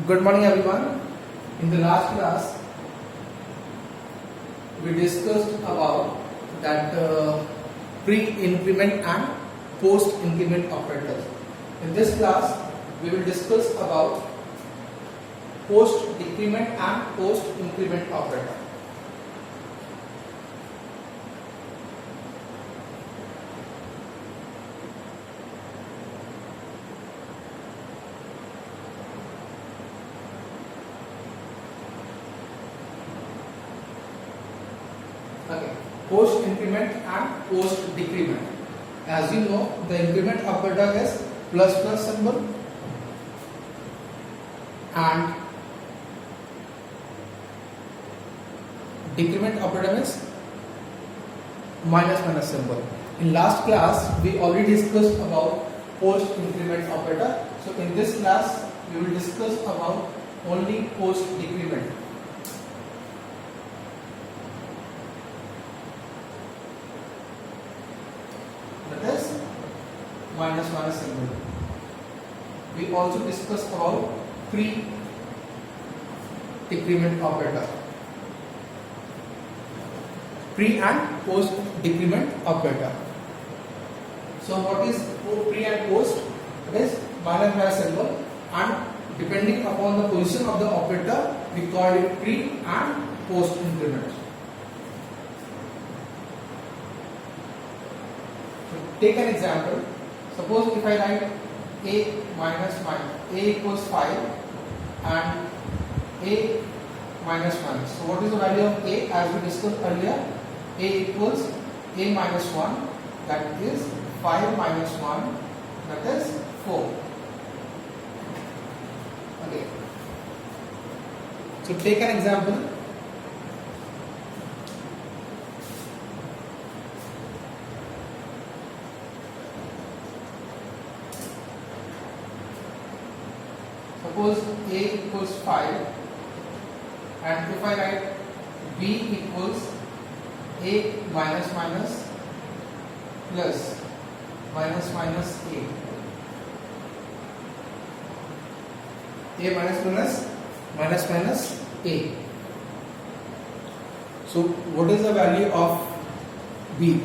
Good morning, everyone. In the last class, we discussed about that pre-increment and post-increment operators. In this class, we will discuss about post-decrement and post-increment operator. Okay, post increment and post decrement. As you know, the increment operator is plus plus symbol and decrement operator is minus minus symbol. In last class, we already discussed about post increment operator. So in this class, we will discuss about only post decrement. Minus minus symbol. We also discussed about pre-decrement operator. Pre and post decrement operator. So what is pre and post? It is minus minus symbol, and depending upon the position of the operator, we call it pre and post increment. So take an example. Suppose if I write a minus equals 5 and a minus 1. So what is the value of a? As we discussed earlier, a equals a minus 1, that is 5 minus 1, that is 4. Okay. So take an example. Suppose a equals 5 and if I write b equals a minus minus plus minus minus a minus minus a. So what is the value of b?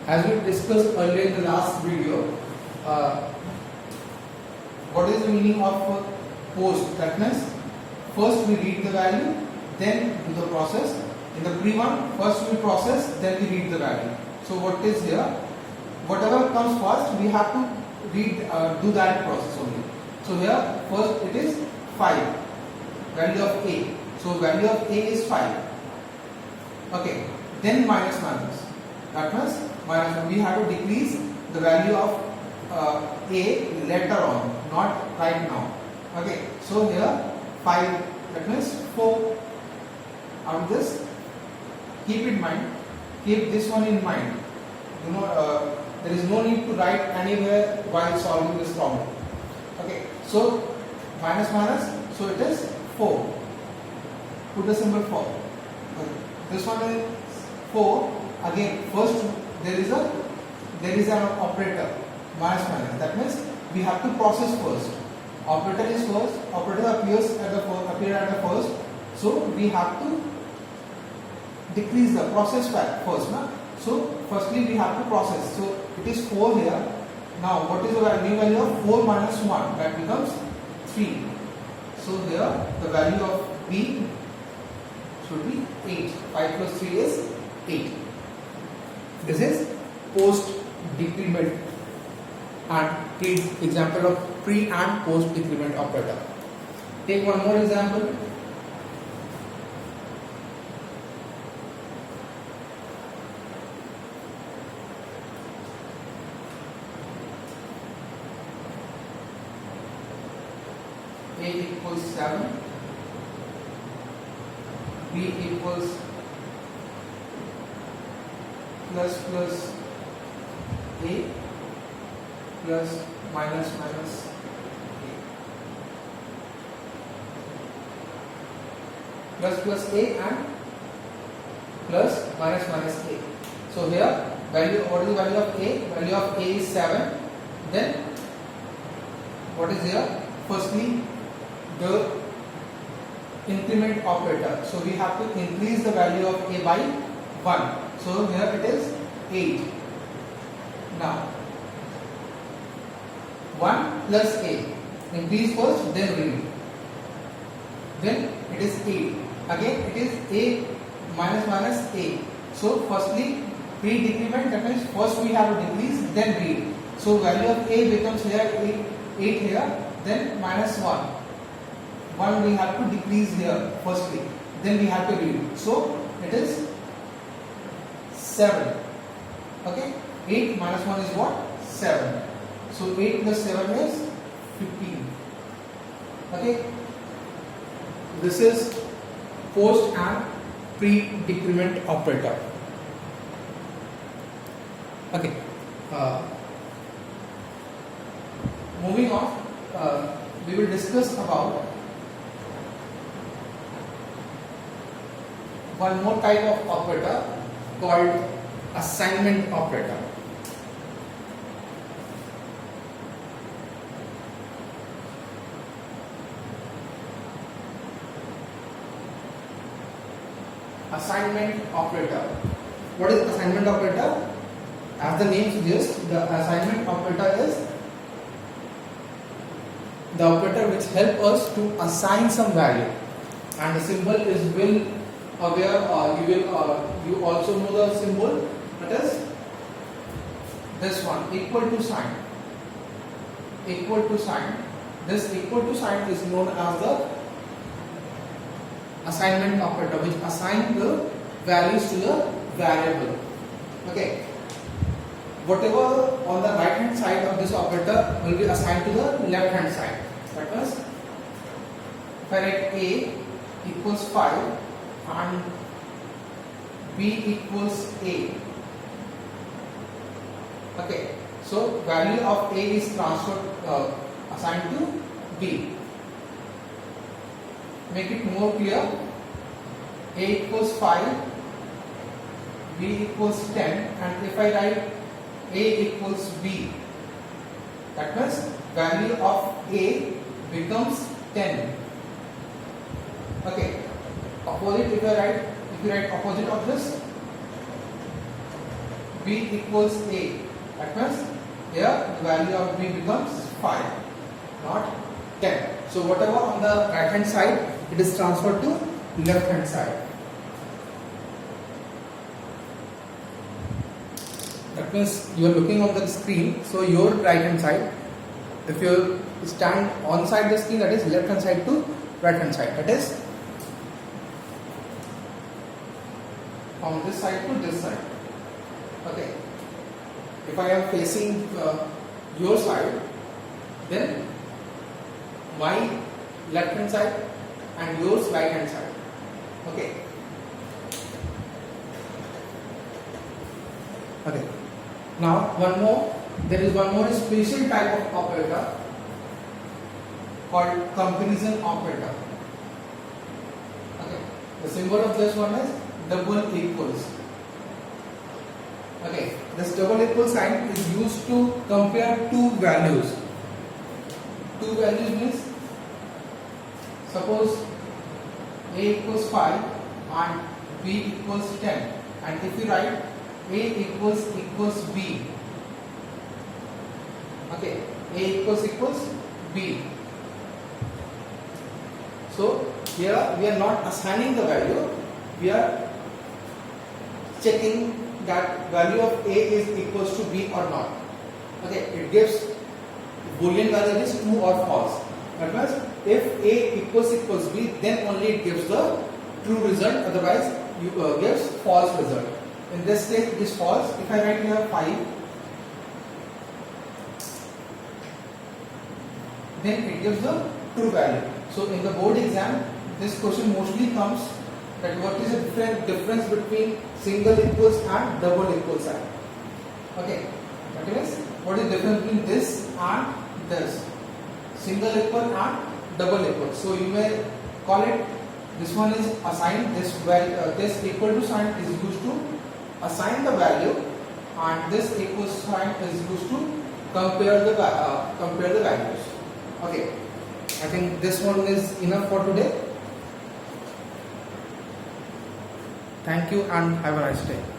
As we discussed earlier in the last video, what is the meaning of post? That means first we read the value, then do the process. In the pre one, first we process, then we read the value. So what is here? Whatever comes first, we have to read, do that process only. So here first it is 5, value of a. So value of a is 5. Okay. Then minus minus. That means minus. We have to decrease the value of a later on, not right now. Okay, so here 5, that means 4. Out of this, keep in mind, keep this one in mind. You know, there is no need to write anywhere while solving this problem. Okay, so minus minus, so it is 4. Put the symbol 4. Okay. This one is 4. Again, first there is an operator. Minus minus. That means we have to process first. Operator is first. Operator appears at the first. So we have to decrease the process first. Na? So firstly we have to process. So it is 4 here. Now what is the new value of 4 minus 1? That becomes 3. So here the value of b should be 8. 5 plus 3 is 8. This is post decrement and example of pre and post decrement operator. Take one more example. A equals 7, b equals plus plus a plus minus minus a. Plus plus a and plus minus minus a. So here value, what is the value of a? Value of a is 7. Then what is here? firstly the increment operator. So we have to increase the value of a by 1. So here it is 8. Now 1 plus a, increase first, then read. Then it is 8. Again it is a minus minus a. So firstly pre-decrement, that means first we have to decrease, then read. So value of a becomes here 8 here, then minus 1. 1 we have to decrease here firstly, then we have to read. So it is 7. Okay, 8 minus 1 is what? 7. So 8 plus 7 is 15. Okay, this is post and pre-decrement operator. Okay, moving on, we will discuss about one more type of operator called assignment operator. Assignment operator. What is assignment operator? As the name suggests, the assignment operator is the operator which helps us to assign some value, and the symbol is will aware, you also know the symbol, that is this one, equal to sign. Equal to sign. This equal to sign is known as the assignment operator, which assigns the values to the variable. Okay, whatever on the right hand side of this operator will be assigned to the left hand side. That means if I write a equals 5 and b equals a. Okay, so value of a is transferred, assigned to b. Make it more clear. A equals 5, b equals 10, and if I write a equals b, that means value of a becomes 10. Okay, opposite, if you write opposite of this, b equals a, that means here the value of b becomes 5, not 10. So whatever on the right hand side, it is transferred to left hand side. That means you are looking on the screen, so your right hand side, if you stand on side the screen, that is left hand side to right hand side, that is from this side to this side. Okay, if I am facing your side, then my left hand side and yours right hand side. Okay. Okay. Now there is one more special type of operator called comparison operator. Okay. The symbol of this one is double equals. Okay. This double equal sign is used to compare two values. Two values means, suppose a equals 5 and b equals 10, and if you write a equals b, okay, a equals b. So here we are not assigning the value, we are checking that value of a is equals to b or not. Okay, it gives Boolean value is true or false. That means if a equals b, then only it gives the true result, otherwise you gives false result. In this case it is false. If I write here 5, then it gives the true value. So in the board exam, this question mostly comes that what is the difference between single equals and double equal sign. Okay, that means what is the difference between this and this? Single equal and double equal. So you may call it, this one is assigned, this equal to sign is used to assign the value, and this equal sign is used to compare the values. Okay. I think this one is enough for today. Thank you and have a nice day.